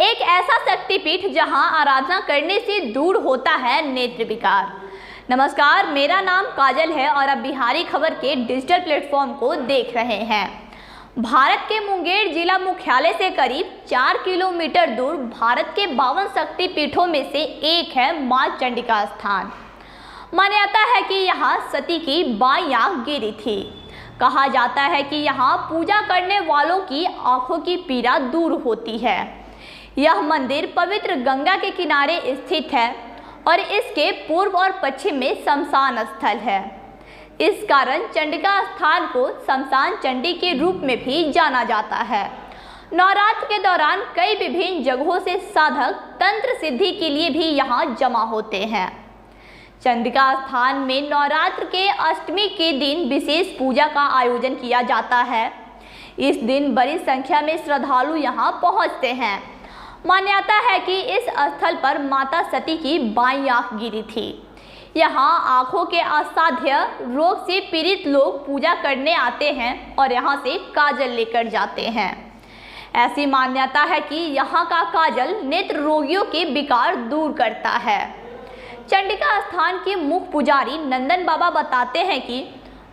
एक ऐसा शक्तिपीठ जहां आराधना करने से दूर होता है नेत्र विकार। नमस्कार, मेरा नाम काजल है और आप बिहारी खबर के डिजिटल प्लेटफॉर्म को देख रहे हैं। भारत के मुंगेर जिला मुख्यालय से करीब 4 किलोमीटर दूर भारत के 52 शक्तिपीठों में से एक है मां चंडिका स्थान। मान्यता है कि यहाँ सती की बाईं आंख गिरी थी। कहा जाता है कि यहाँ पूजा करने वालों की आंखों की पीड़ा दूर होती है। यह मंदिर पवित्र गंगा के किनारे स्थित है और इसके पूर्व और पश्चिम में शमशान स्थल है। इस कारण चंडिका स्थान को शमशान चंडी के रूप में भी जाना जाता है। नवरात्र के दौरान कई विभिन्न जगहों से साधक तंत्र सिद्धि के लिए भी यहाँ जमा होते हैं। चंडिका स्थान में नवरात्र के अष्टमी के दिन विशेष पूजा का आयोजन किया जाता है। इस दिन बड़ी संख्या में श्रद्धालु यहाँ पहुँचते हैं। मान्यता है कि इस स्थल पर माता सती की बाईं आंख गिरी थी। यहाँ आंखों के असाध्य रोग से पीड़ित लोग पूजा करने आते हैं और यहाँ से काजल लेकर जाते हैं। ऐसी मान्यता है कि यहाँ का काजल नेत्र रोगियों के विकार दूर करता है। चंडिका स्थान के मुख्य पुजारी नंदन बाबा बताते हैं कि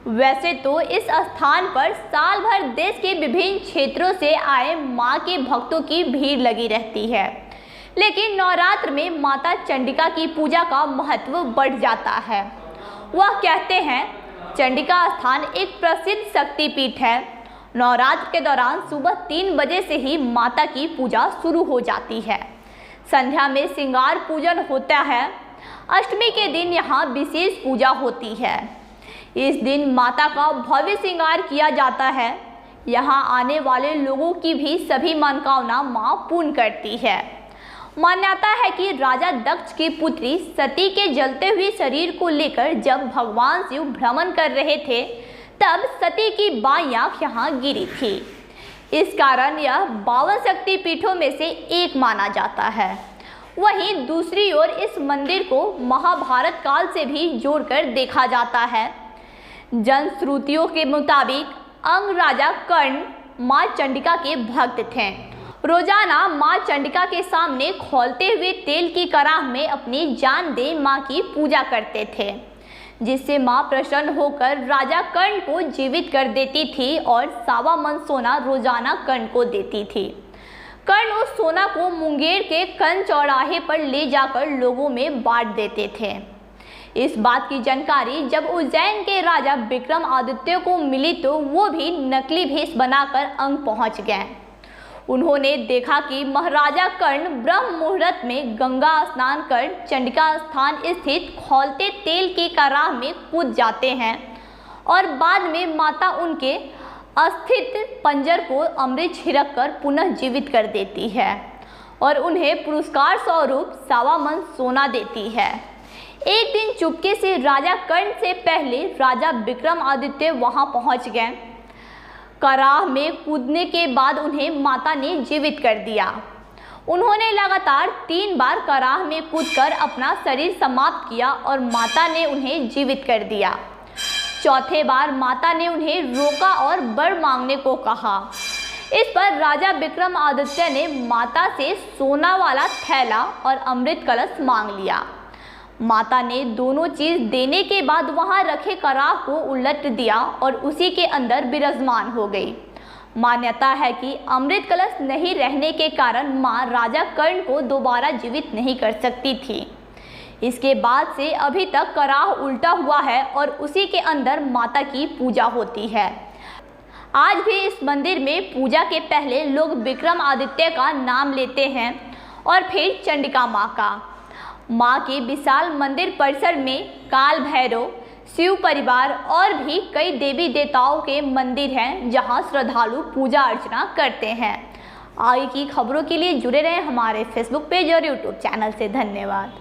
वैसे तो इस स्थान पर साल भर देश के विभिन्न क्षेत्रों से आए मां के भक्तों की भीड़ लगी रहती है, लेकिन नवरात्र में माता चंडिका की पूजा का महत्व बढ़ जाता है। वह कहते हैं, चंडिका स्थान एक प्रसिद्ध शक्तिपीठ है। नवरात्र के दौरान सुबह 3 बजे से ही माता की पूजा शुरू हो जाती है। संध्या में श्रृंगार पूजन होता है। अष्टमी के दिन यहाँ विशेष पूजा होती है। इस दिन माता का भव्य श्रृंगार किया जाता है। यहाँ आने वाले लोगों की भी सभी मनोकामना माँ पूर्ण करती है। मान्यता है कि राजा दक्ष की पुत्री सती के जलते हुए शरीर को लेकर जब भगवान शिव भ्रमण कर रहे थे, तब सती की बाईं आंख यहाँ गिरी थी। इस कारण यह 52 शक्तिपीठों में से एक माना जाता है। वहीं दूसरी ओर इस मंदिर को महाभारत काल से भी जोड़कर देखा जाता है। जनश्रुतियों के मुताबिक अंग राजा कर्ण मां चंडिका के भक्त थे। रोजाना मां चंडिका के सामने खौलते हुए तेल की कराह में अपनी जान दे मां की पूजा करते थे, जिससे मां प्रसन्न होकर राजा कर्ण को जीवित कर देती थी और 1.25 मन सोना रोजाना कर्ण को देती थी। कर्ण उस सोना को मुंगेर के कन चौराहे पर ले जाकर लोगों में बांट देते थे। इस बात की जानकारी जब उज्जैन के राजा विक्रमादित्य को मिली तो वो भी नकली भेष बनाकर अंग पहुंच गए। उन्होंने देखा कि महाराजा कर्ण ब्रह्म मुहूर्त में गंगा स्नान कर चंडिका स्थान स्थित खौलते तेल की कराह में कूद जाते हैं और बाद में माता उनके अस्थित पंजर को अमृत छिड़क कर पुनः जीवित कर देती है और उन्हें पुरस्कार स्वरूप 1.25 मन सोना देती है। एक दिन चुपके से राजा कर्ण से पहले राजा विक्रमादित्य वहां पहुंच गए। कराह में कूदने के बाद उन्हें माता ने जीवित कर दिया। उन्होंने लगातार 3 बार कराह में कूदकर अपना शरीर समाप्त किया और माता ने उन्हें जीवित कर दिया। चौथे बार माता ने उन्हें रोका और वर मांगने को कहा। इस पर राजा विक्रमादित्य ने माता से सोना वाला थैला और अमृत कलश मांग लिया। माता ने दोनों चीज देने के बाद वहां रखे कराह को उलट दिया और उसी के अंदर विराजमान हो गई। मान्यता है कि अमृत कलश नहीं रहने के कारण मां राजा कर्ण को दोबारा जीवित नहीं कर सकती थी। इसके बाद से अभी तक कराह उल्टा हुआ है और उसी के अंदर माता की पूजा होती है। आज भी इस मंदिर में पूजा के पहले लोग विक्रमादित्य का नाम लेते हैं और फिर चंडिका माँ का। माँ के विशाल मंदिर परिसर में काल भैरव, शिव परिवार और भी कई देवी देवताओं के मंदिर हैं, जहाँ श्रद्धालु पूजा अर्चना करते हैं। आगे की खबरों के लिए जुड़े रहें हमारे फेसबुक पेज और यूट्यूब चैनल से। धन्यवाद।